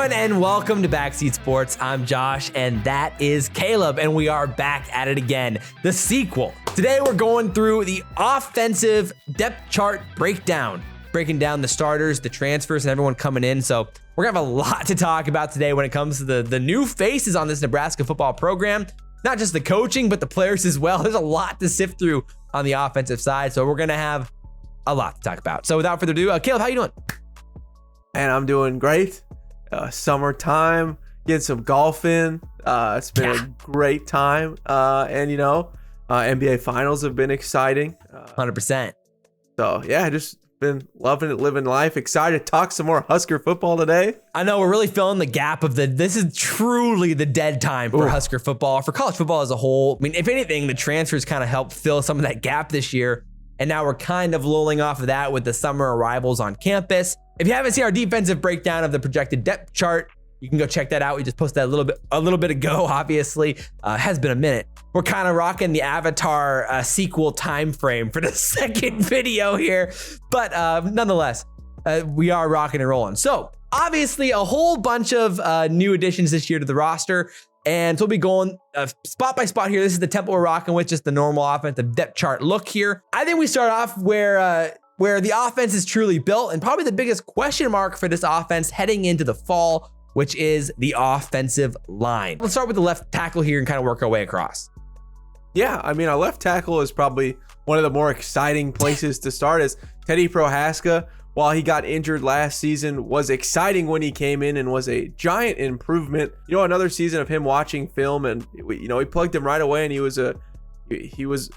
everyone, and welcome to Backseat Sports. I'm Josh, and that is Caleb, and we are back at it again. The sequel. Today, we're going through the offensive depth chart breakdown, breaking down the starters, the transfers, and everyone coming in. So we're gonna have a lot to talk about today when it comes to the new faces on this Nebraska football program. Not just the coaching, but the players as well. There's a lot to sift through on the offensive side, so we're gonna have a lot to talk about. So without further ado, Caleb, how you doing? And I'm doing great. Summertime, getting some golf in. It's been a great time. And NBA finals have been exciting. 100%. So yeah, just been loving it, living life. Excited to talk some more Husker football today. I know we're really filling the gap of this is truly the dead time for Husker football, for college football as a whole. I mean, if anything, the transfers kind of helped fill some of that gap this year. And now we're kind of lulling off of that with the summer arrivals on campus. If you haven't seen our defensive breakdown of the projected depth chart, you can go check that out. We just posted that a little bit ago, obviously. It has been a minute. We're kind of rocking the Avatar sequel time frame for the second video here. But nonetheless, we are rocking and rolling. So obviously a whole bunch of new additions this year to the roster. And so we'll be going spot by spot here. This is the template we're rocking with, just the normal offensive depth chart look here. I think we start off where the offense is truly built, and probably the biggest question mark for this offense heading into the fall, which is the offensive line. Let's start with the left tackle here and kind of work our way across. Yeah, I mean, our left tackle is probably one of the more exciting places to start, as Teddy Prohaska, while he got injured last season, was exciting when he came in and was a giant improvement. Another season of him watching film, and he plugged him right away, and he was a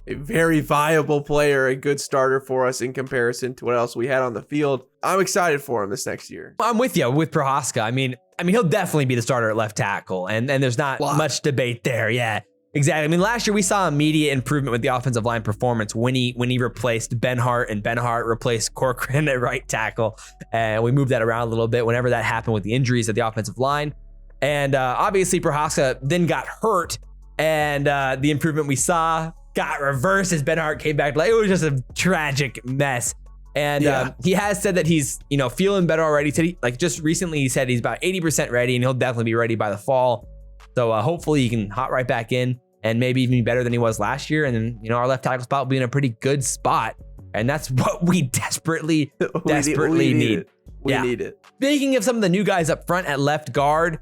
very viable player, a good starter for us in comparison to what else we had on the field. I'm excited for him this next year. I'm with you with Prohaska. I mean, he'll definitely be the starter at left tackle, and there's not much debate there. Yeah. Exactly. I mean, last year we saw immediate improvement with the offensive line performance when he replaced Ben Hart, and Ben Hart replaced Corcoran at right tackle. And we moved that around a little bit whenever that happened with the injuries at the offensive line. And obviously Prohaska then got hurt, and the improvement we saw got reversed as Ben Hart came back. It was just a tragic mess. And he has said that he's feeling better already. Just recently he said he's about 80% ready, and he'll definitely be ready by the fall. So hopefully he can hop right back in and maybe even be better than he was last year. And then, our left tackle spot will be in a pretty good spot. And that's what we desperately need. We need it. Speaking of some of the new guys up front at left guard,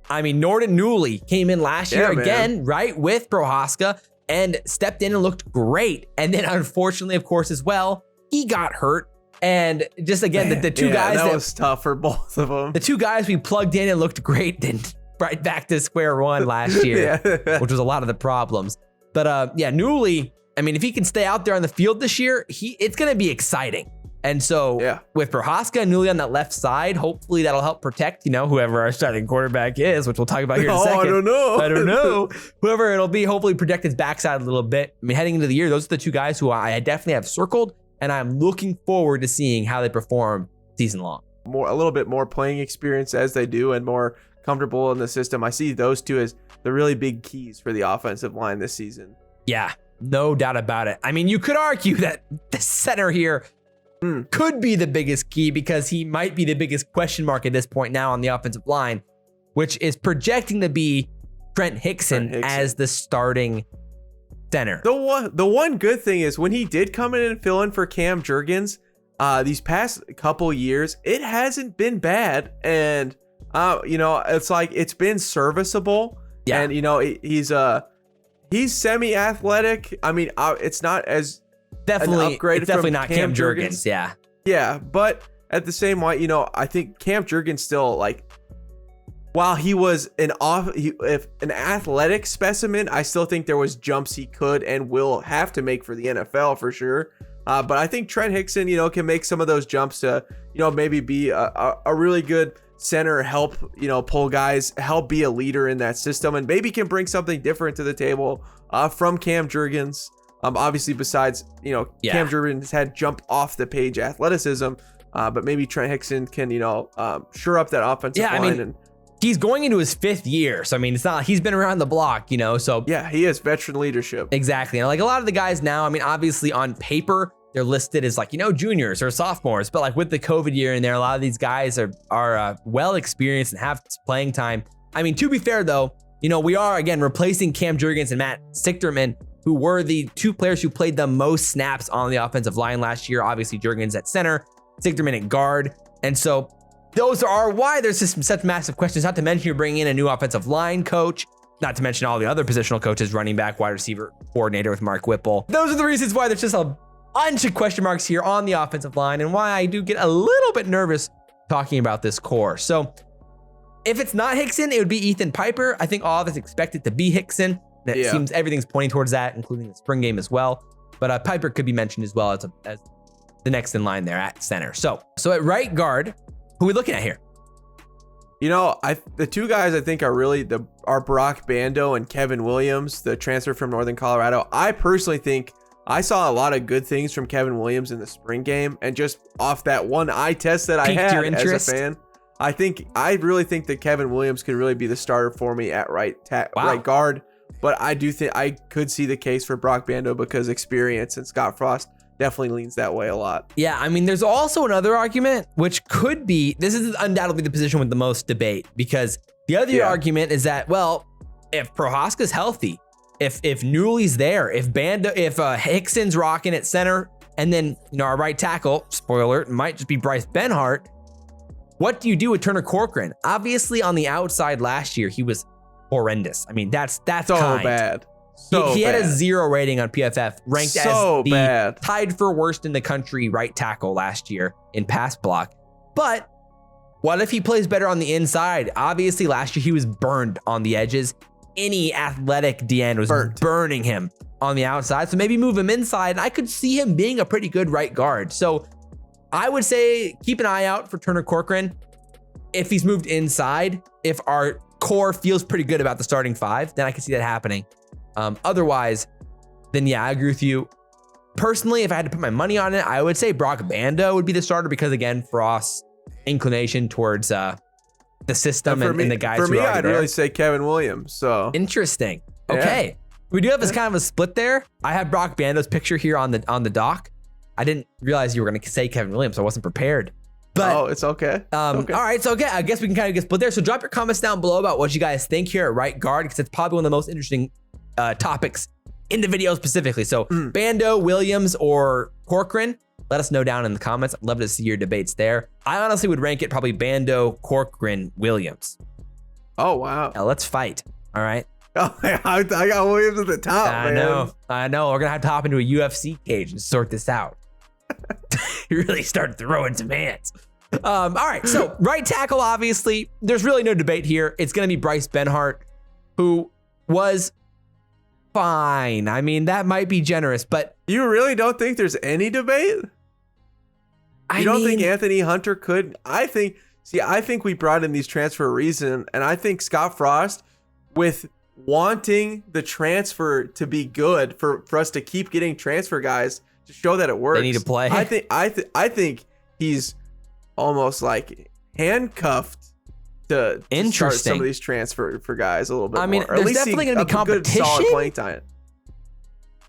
I mean, Norden Newley came in last year again, right, with Prohaska, and stepped in and looked great. And then unfortunately, of course, as well, he got hurt. And just again, the two guys that was tough for both of them. The two guys we plugged in and looked great, then right back to square one last year, which was a lot of the problems. But Newley, I mean, if he can stay out there on the field this year, it's going to be exciting. And so with Prohaska and Newley on that left side, hopefully that'll help protect, whoever our starting quarterback is, which we'll talk about here in a second. I don't know. Whoever it'll be, hopefully protect his backside a little bit. I mean, heading into the year, those are the two guys who I definitely have circled, and I'm looking forward to seeing how they perform season long. A little bit more playing experience as they do, and more comfortable in the system. I see those two as the really big keys for the offensive line this season. Yeah, no doubt about it. I mean, you could argue that the center here could be the biggest key, because he might be the biggest question mark at this point now on the offensive line, which is projecting to be Trent Hickson as the starting center. The one good thing is when he did come in and fill in for Cam Jurgens these past couple years, it hasn't been bad. And it's like it's been serviceable. Yeah. And he's semi-athletic. I mean, it's not as definitely not Cam Jurgens. Yeah. Yeah, but at the same way, I think Cam Jurgens still, while he was an athletic specimen, I still think there was jumps he could and will have to make for the NFL for sure. But I think Trent Hickson, can make some of those jumps to, maybe be a really good center, help, pull guys, help be a leader in that system, and maybe can bring something different to the table from Cam Jurgens. Obviously, besides, Cam Jurgens had jump off the page athleticism, but maybe Trent Hickson can, shore up that offensive line. He's going into his 5th year. So, I mean, it's not like he's been around the block, so. Yeah, he has veteran leadership. Exactly. And a lot of the guys now, I mean, obviously on paper, they're listed as like, juniors or sophomores, but like with the COVID year in there, a lot of these guys are well experienced and have playing time. I mean, to be fair though, we are again replacing Cam Jurgens and Matt Sichterman, who were the two players who played the most snaps on the offensive line last year. Obviously Jurgens at center, Sichterman at guard. And so those are why there's just such massive questions, not to mention you're bringing in a new offensive line coach, not to mention all the other positional coaches, running back, wide receiver coordinator with Mark Whipple. Those are the reasons why there's just a bunch of question marks here on the offensive line and why I do get a little bit nervous talking about this core. So if it's not Hickson, it would be Ethan Piper. I think all of us expect it to be Hickson. It seems everything's pointing towards that, including the spring game as well. But Piper could be mentioned as well as the next in line there at center. So at right guard, who are we looking at here? The two guys I think are really are Brock Bando and Kevin Williams, the transfer from Northern Colorado. I personally think I saw a lot of good things from Kevin Williams in the spring game, and just off that one eye test that I had as a fan, I really think that Kevin Williams could really be the starter for me at right guard. But I do think I could see the case for Brock Bando because experience, and Scott Frost definitely leans that way a lot. Yeah, I mean, there's also another argument, which could be, this is undoubtedly the position with the most debate, because the other argument is that, well, if Prohaska's healthy, if Newley's there, if Hickson's rocking at center, and then our right tackle, spoiler alert, might just be Bryce Benhart, what do you do with Turner Corcoran? Obviously, on the outside last year, he was horrendous. I mean, that's so bad. He had a 0 rating on PFF, ranked as the tied for worst in the country right tackle last year in pass block. But what if he plays better on the inside? Obviously, last year he was burned on the edges. Any athletic DN was burning him on the outside. So maybe move him inside. And I could see him being a pretty good right guard. So I would say keep an eye out for Turner Corcoran. If he's moved inside, if our core feels pretty good about the starting 5, then I can see that happening. Otherwise, then yeah, I agree with you. Personally, if I had to put my money on it, I would say Brock Bando would be the starter because, again, Frost's inclination towards the system and the guys who are already there. I'd really say Kevin Williams. So interesting. Okay, yeah. We do have this kind of a split there. I have Brock Bando's picture here on the doc. I didn't realize you were going to say Kevin Williams. So I wasn't prepared. But it's okay. All right, so I guess we can kind of get split there. So drop your comments down below about what you guys think here at right guard, because it's probably one of the most interesting topics in the video specifically. So Bando, Williams, or Corcoran, let us know down in the comments. I'd love to see your debates there. I honestly would rank it probably Bando, Corcoran, Williams. Oh, wow. Now let's fight. All right. Oh, I got Williams at the top, I know. We're going to have to hop into a UFC cage and sort this out. You really start throwing some hands. All right, so right tackle, obviously, there's really no debate here. It's going to be Bryce Benhart, who was fine. I mean, that might be generous, but... You really don't think there's any debate? You don't think Anthony Hunter could? I think we brought in these transfers for a reason, and I think Scott Frost, with wanting the transfer to be good, for us to keep getting transfer guys to show that it works. They need to play. I think he's almost like handcuffed to start some of these transfer for guys a little bit more. I mean, there's definitely going to be competition. Solid playing time.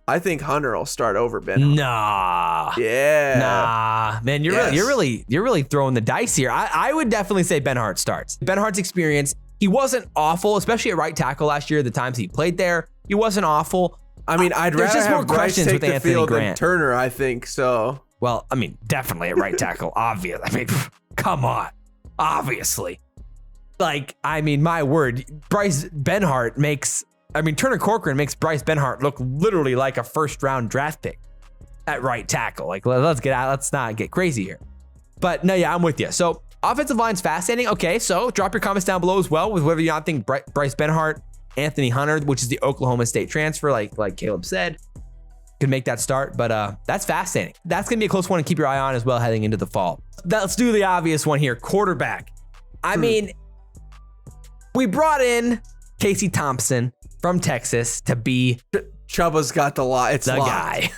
I think Hunter will start over Ben. Nah. Yeah. Nah. Man, you're really throwing the dice here. I would definitely say Benhart starts. Benhart's experience, he wasn't awful, especially at right tackle last year, the times he played there. He wasn't awful. I mean, I'd rather have Bryce take the field than Turner, I think, so. Well, I mean, definitely at right tackle, obvious. I mean, come on. Obviously. Like, I mean, my word, Turner Corcoran makes Bryce Benhart look literally like a first-round draft pick at right tackle. Like, let's not get crazy here. But no, yeah, I'm with you. So, offensive line's fascinating. Okay, so drop your comments down below as well with whether you not think Bryce Benhart, Anthony Hunter, which is the Oklahoma State transfer, like Caleb said, could make that start. But that's fascinating. That's going to be a close one to keep your eye on as well heading into the fall. Let's do the obvious one here, quarterback. I mean, we brought in Casey Thompson from Texas to be Chubba's got the guy.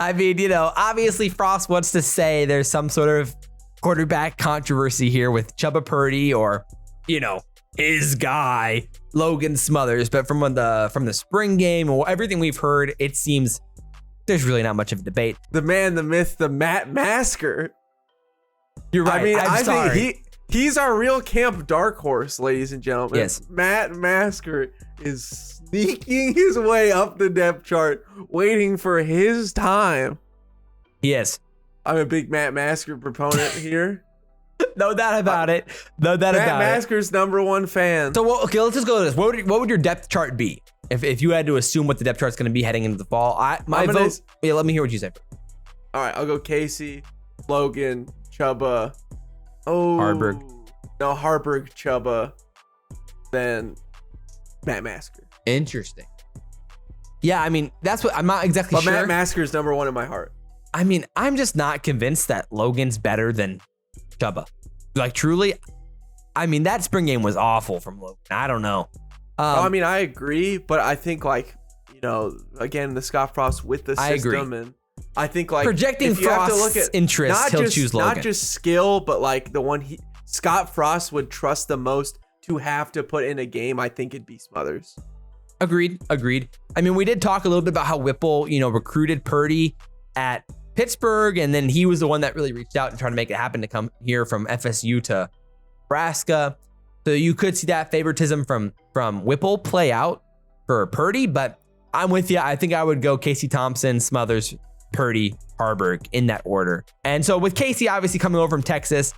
I mean, obviously Frost wants to say there's some sort of quarterback controversy here with Chubba Purdy or, his guy, Logan Smothers. But from the spring game or everything we've heard, it seems there's really not much of a debate. The man, the myth, the Matt Masker. You're right. I mean, I'm sorry. think he's our real camp dark horse, ladies and gentlemen. Yes. Matt Masker is sneaking his way up the depth chart, waiting for his time. Yes. I'm a big Matt Masker proponent here. No doubt about it. No doubt about it. Matt Masker's #1 fan. So, okay, let's just go to this. What would your depth chart be if you had to assume what the depth chart's going to be heading into the fall? My vote. Yeah, let me hear what you say. All right, I'll go Casey, Logan, Chuba. Oh, Harburg. No, Harburg, Chuba, then Matt Masker. Interesting. Yeah, I mean, that's what I'm not exactly but sure. Matt Masker's #1 in my heart. I mean, I'm just not convinced that Logan's better than Chuba. Like, truly, I mean, that spring game was awful from Logan. I don't know. I mean, I agree, but I think, like, you know, again, the Scott Frost with the system, and I think, like, projecting if you have to Frost's look at interest, he'll choose Logan. Not just skill, but like the one Scott Frost would trust the most to have to put in a game, I think it'd be Smothers. Agreed. I mean, we did talk a little bit about how Whipple, you know, recruited Purdy at Pittsburgh, and then he was the one that really reached out and tried to make it happen to come here from FSU to Nebraska. So you could see that favoritism from Whipple play out for Purdy, but I'm with you. I think I would go Casey Thompson, Smothers, Purdy, Harburg in that order. And so with Casey obviously coming over from Texas,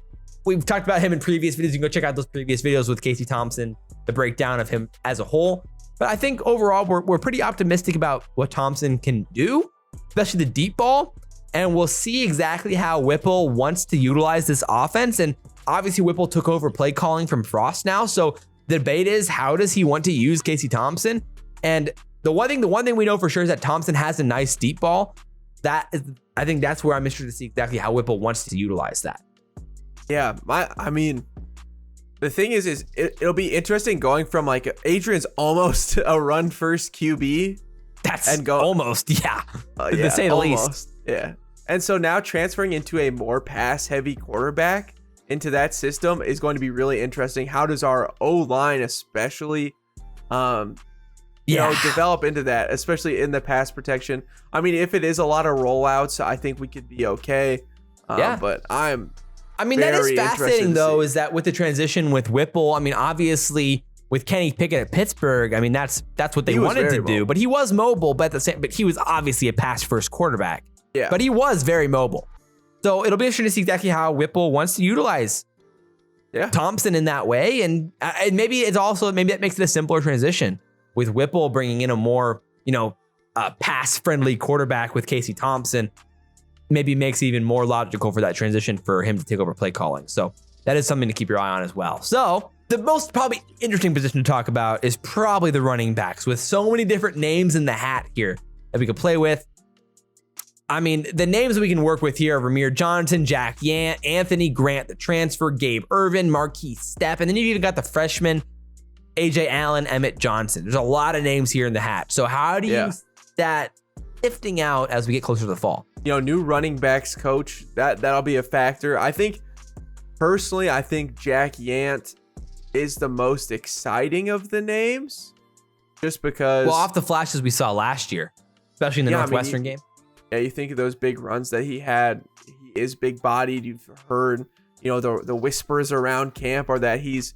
we've talked about him in previous videos. You can go check out those previous videos with Casey Thompson, the breakdown of him as a whole. But I think overall, we're pretty optimistic about what Thompson can do, especially the deep ball. And we'll see exactly how Whipple wants to utilize this offense. And obviously Whipple took over play calling from Frost now. So the debate is, how does he want to use Casey Thompson? And the one thing we know for sure is that Thompson has a nice deep ball. I think that's where I'm interested to see exactly how Whipple wants to utilize that. Yeah, I mean, the thing is it'll be interesting going from, like, Adrian's almost a run first QB. Almost, yeah, to say the least. Yeah. And so now transferring into a more pass heavy quarterback into that system is going to be really interesting. How does our O-line especially develop into that, especially in the pass protection? I mean, if it is a lot of rollouts, I think we could be okay. But I mean, that is fascinating though, is that with the transition with Whipple, I mean, obviously with Kenny Pickett at Pittsburgh, I mean, that's what they wanted to do, but he was mobile, but he was obviously a pass first quarterback. Yeah. But he was very mobile. So it'll be interesting to see exactly how Whipple wants to utilize Thompson in that way. And maybe that makes it a simpler transition with Whipple bringing in a more, pass friendly quarterback with Casey Thompson. Maybe makes it even more logical for that transition for him to take over play calling. So that is something to keep your eye on as well. So the most probably interesting position to talk about is probably the running backs, with so many different names in the hat here that we could play with. I mean, the names that we can work with here are Ramir Johnson, Jack Yant, Anthony Grant, the transfer, Gabe Irvin, Marquise Stepp, and then you even got the freshman, AJ Allen, Emmett Johnson. There's a lot of names here in the hat. So how do you see that sifting out as we get closer to the fall? New running backs coach, that'll be a factor. I think Jack Yant is the most exciting of the names, just because. Well, off the flashes we saw last year, especially in the Northwestern game. Yeah, you think of those big runs that he had. He is big bodied. You've heard, the whispers around camp are that he's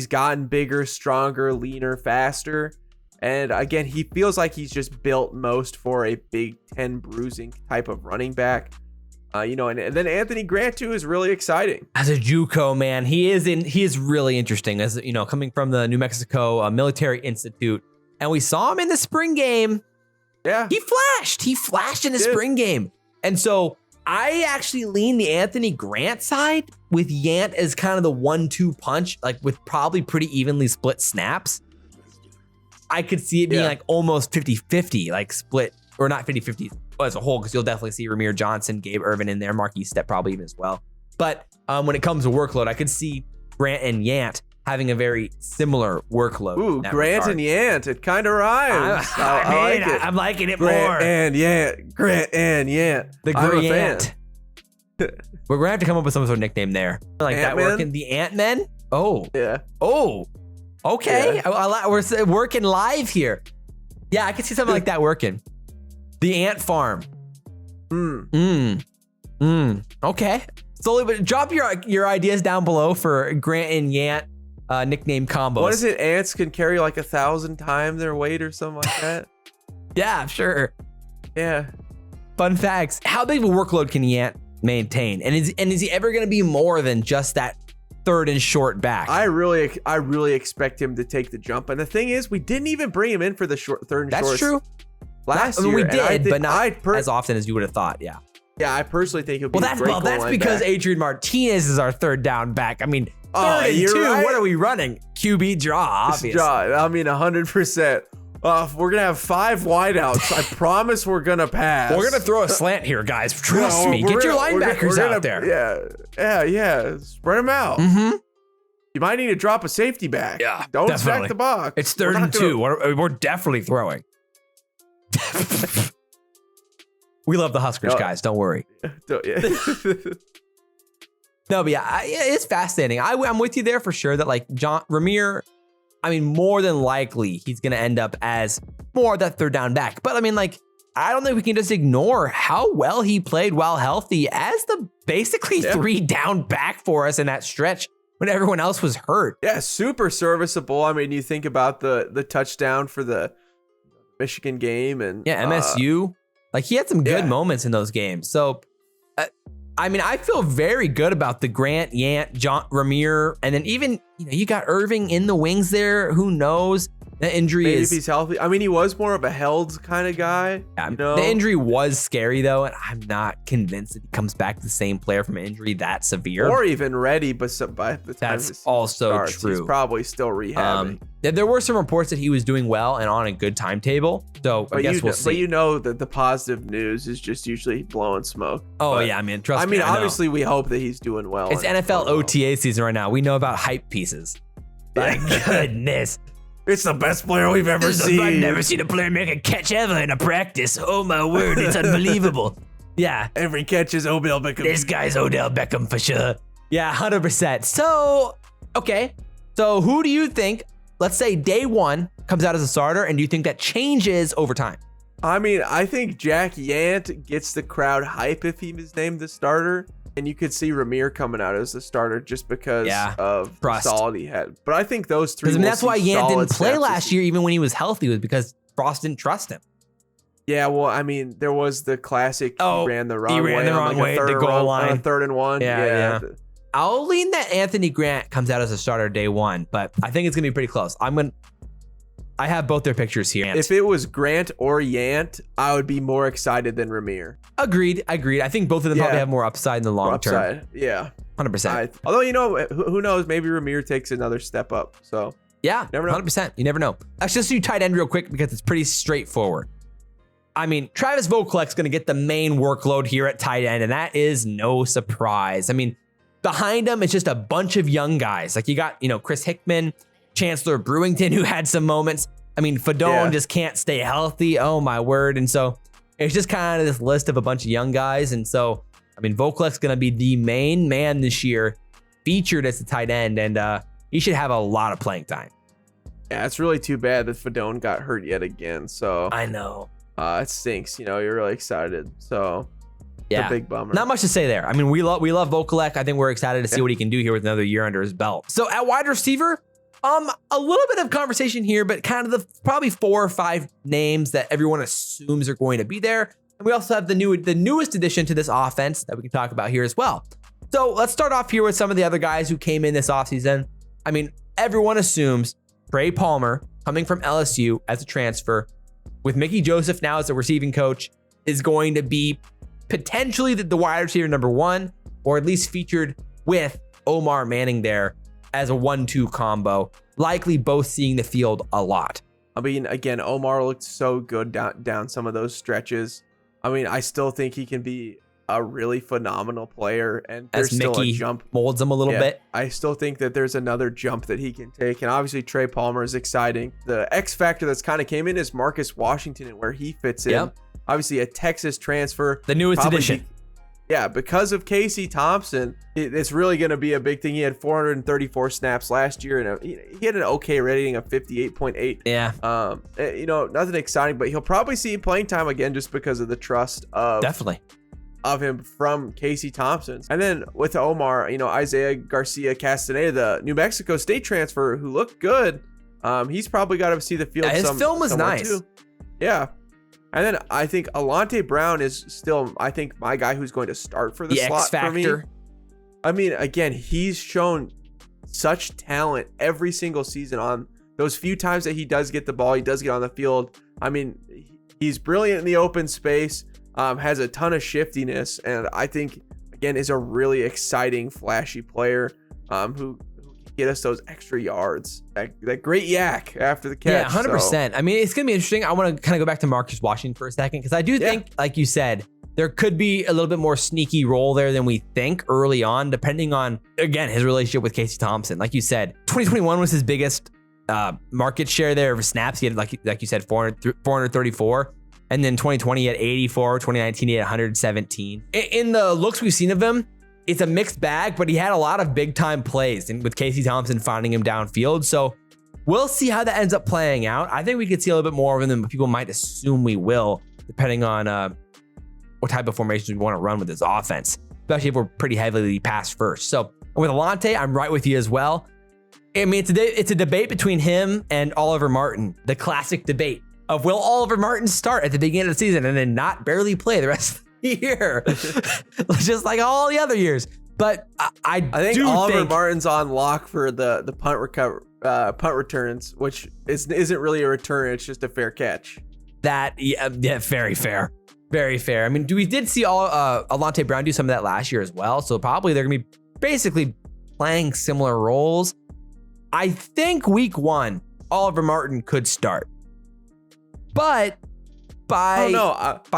gotten bigger, stronger, leaner, faster. And again, he feels like he's just built most for a Big Ten bruising type of running back. And then Anthony Grant too is really exciting. As a JUCO, man, he is really interesting. As coming from the New Mexico Military Institute, and we saw him in the spring game. Yeah, he flashed in the spring game, and so I actually lean the Anthony Grant side with Yant as kind of the 1-2 punch, like with probably pretty evenly split snaps. I could see it being like almost 50-50, like split, or not 50-50 as a whole, because you'll definitely see Ramir Johnson, Gabe Irvin in there, Marquise Stepp probably even as well. But when it comes to workload, I could see Grant and Yant having a very similar workload. Ooh, Grant and Yant, it kind of rhymes. I like it. I'm liking it Grant more. And Yant, Grant and Yant. The Grant. We're gonna have to come up with some sort of nickname there, like Ant-Man? That working. The Ant-Man. Oh yeah. Oh, okay. Yeah. We're working live here. Yeah, I can see something like that working. The Ant Farm. Okay. Slowly, but drop your ideas down below for Grant and Yant nickname combos. What is it? Ants can carry like 1,000 times their weight or something like that. Yeah, sure. Yeah. Fun facts. How big of a workload can Yant maintain? And is he ever going to be more than just that third and short back? I really expect him to take the jump. And the thing is, we didn't even bring him in for the third and short. That's true. Last year. We did, but not as often as you would have thought. Yeah. Yeah, I personally think it would be that's because Adrian Martinez is our third down back. I mean, third and two. Right. What are we running? QB draw, obviously. I mean, 100%. We're gonna have 5 wideouts. I promise we're gonna pass. We're gonna throw a slant here, guys. Trust me. Get your linebackers out there. Yeah. Spread them out. Mm-hmm. You might need to drop a safety back. Yeah, don't stack the box. It's third and 2. We're definitely throwing. We love the Huskers, guys. Don't worry. No, but yeah, it's fascinating. I'm with you there for sure that like Rahmir, I mean, more than likely he's going to end up as more of that third down back. But I mean, like, I don't think we can just ignore how well he played while healthy as the basically 3 down back for us in that stretch when everyone else was hurt. Yeah, super serviceable. I mean, you think about the touchdown for the Michigan game and MSU. Like he had some good moments in those games. So, I mean, I feel very good about the Grant, Yant, Rahmir, and then even, you got Irving in the wings there. Who knows? The injury Maybe if he's healthy. I mean, he was more of a held kind of guy. Yeah, the injury was scary, though, and I'm not convinced that he comes back the same player from an injury that severe. Or even ready, but by the time that's also true. He's probably still rehabbing. There were some reports that he was doing well and on a good timetable, so I guess we'll see. But that the positive news is just usually blowing smoke. Oh, yeah, I mean, trust me. Obviously, we hope that he's doing well. It's NFL OTA season right now. We know about hype pieces. My goodness. It's the best player we've ever seen. I've never seen a player make a catch ever in a practice. Oh, my word. It's unbelievable. Yeah. Every catch is Odell Beckham. This guy's Odell Beckham for sure. Yeah, 100%. So, okay. So who do you think, let's say day one, comes out as a starter, and do you think that changes over time? I mean, I think Jack Yant gets the crowd hype if he was named the starter. And you could see Rahmir coming out as the starter just because of the solid he had. But I think those three. That's why Yant didn't play last year, even when he was healthy, was because Frost didn't trust him. Yeah, well, I mean, there was the classic. He ran the wrong way. The goal line, 3rd and 1. Yeah. I'll lean that Anthony Grant comes out as a starter day one, but I think it's gonna be pretty close. I have both their pictures here. If it was Grant or Yant, I would be more excited than Rahmir. Agreed. I think both of them probably have more upside in the long term. Yeah. 100%. Although, who knows? Maybe Rahmir takes another step up. So yeah, never know. 100%. You never know. Let's just do tight end real quick because it's pretty straightforward. I mean, Travis Vokolek's going to get the main workload here at tight end, and that is no surprise. I mean, behind him, it's just a bunch of young guys. Like you got, Chris Hickman, Chancellor Brewington, who had some moments. I mean, Fadone just can't stay healthy. Oh, my word. And so it's just kind of this list of a bunch of young guys. And so, I mean, Vokolek's going to be the main man this year, featured as the tight end, and he should have a lot of playing time. Yeah, it's really too bad that Fadone got hurt yet again. So I know. It stinks. You're really excited. So it's a big bummer. Not much to say there. I mean, we love Vokolek. I think we're excited to see what he can do here with another year under his belt. So at wide receiver, a little bit of conversation here, but kind of the probably 4 or 5 names that everyone assumes are going to be there. And we also have the newest addition to this offense that we can talk about here as well. So let's start off here with some of the other guys who came in this offseason. I mean, everyone assumes Trey Palmer, coming from LSU as a transfer, with Mickey Joseph now as a receiving coach, is going to be potentially the wide receiver number 1, or at least featured with Omar Manning there as a 1-2 combo, likely both seeing the field a lot. I mean, again, Omar looked so good down some of those stretches. I mean, I still think he can be a really phenomenal player, and there's still a jump. Molds him a little bit. I still think that there's another jump that he can take, and obviously Trey Palmer is exciting. The X factor that's kind of came in is Marcus Washington and where he fits in. Obviously a Texas transfer. The newest addition. because of Casey Thompson, it's really going to be a big thing. He had 434 snaps last year, and he had an okay rating of 58.8. Yeah. Nothing exciting, but he'll probably see playing time again just because of the trust of him from Casey Thompson. And then with Omar, Isaiah Garcia Castaneda, the New Mexico State transfer who looked good. He's probably got to see the field. His film was nice. Too. Yeah. And then I think Alante Brown is still, I think, my guy who's going to start for the slot for me. I mean, again, he's shown such talent every single season. On those few times that he does get the ball, he does get on the field. I mean, he's brilliant in the open space, has a ton of shiftiness, and I think, again, is a really exciting, flashy player who get us those extra yards, that great yak after the catch. Yeah, 100%. So. I mean, it's going to be interesting. I want to kind of go back to Marcus Washington for a second, because I do think, like you said, there could be a little bit more sneaky role there than we think early on, depending on, again, his relationship with Casey Thompson. Like you said, 2021 was his biggest market share there of snaps. He had, like you said, 434. And then 2020, he had 84. 2019, he had 117. In the looks we've seen of him, it's a mixed bag, but he had a lot of big time plays, and with Casey Thompson finding him downfield. So we'll see how that ends up playing out. I think we could see a little bit more of him than people might assume we will, depending on what type of formations we want to run with this offense, especially if we're pretty heavily pass first. So with Alante, I'm right with you as well. I mean, it's a debate between him and Oliver Martin, the classic debate of will Oliver Martin start at the beginning of the season and then not barely play the rest of the year, just like all the other years. But I think Oliver Martin's on lock for the punt returns, which isn't really a return; it's just a fair catch. Very fair. Very fair. I mean, we did see Alante Brown do some of that last year as well. So probably they're going to be basically playing similar roles. I think week 1, Oliver Martin could start. But by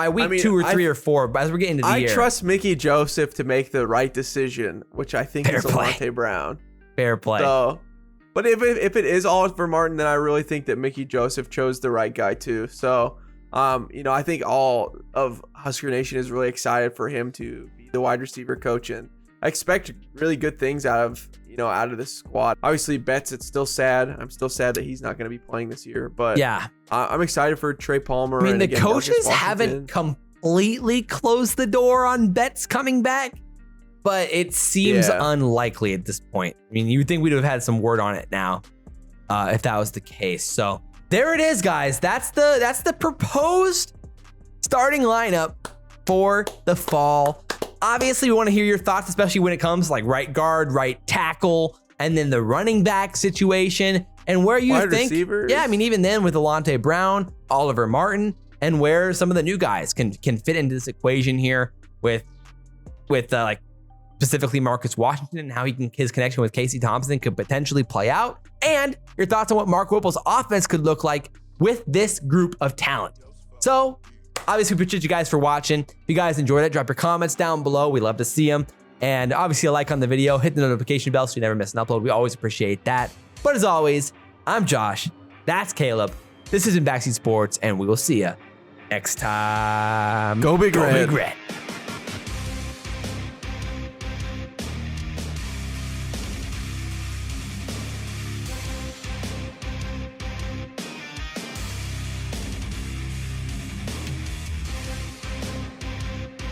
week 2 or 3 or 4, as we're getting into the year. I trust Mickey Joseph to make the right decision, which I think is Alante Brown. Fair play. So, but if it is Oliver Martin, then I really think that Mickey Joseph chose the right guy too. So, I think all of Husker Nation is really excited for him to be the wide receiver coach, and I expect really good things out of this squad. Obviously, Betts, it's still sad. I'm still sad that he's not going to be playing this year, but yeah, I'm excited for Trey Palmer. I mean, the coaches haven't completely closed the door on Betts coming back, but it seems unlikely at this point. I mean, you would think we'd have had some word on it now if that was the case. So there it is, guys. That's the proposed starting lineup for the fall. Obviously, we want to hear your thoughts, especially when it comes like right guard, right tackle, and then the running back situation, and where you think, receivers. Yeah, I mean, even then with Alante Brown, Oliver Martin, and where some of the new guys can fit into this equation here with like specifically Marcus Washington and how his connection with Casey Thompson could potentially play out, and your thoughts on what Mark Whipple's offense could look like with this group of talent. So obviously, we appreciate you guys for watching. If you guys enjoyed it, drop your comments down below. We love to see them. And obviously, a like on the video, hit the notification bell so you never miss an upload. We always appreciate that. But as always, I'm Josh. That's Caleb. This has been Backseat Sports, and we will see you next time. Go Big Red. Go Big Red.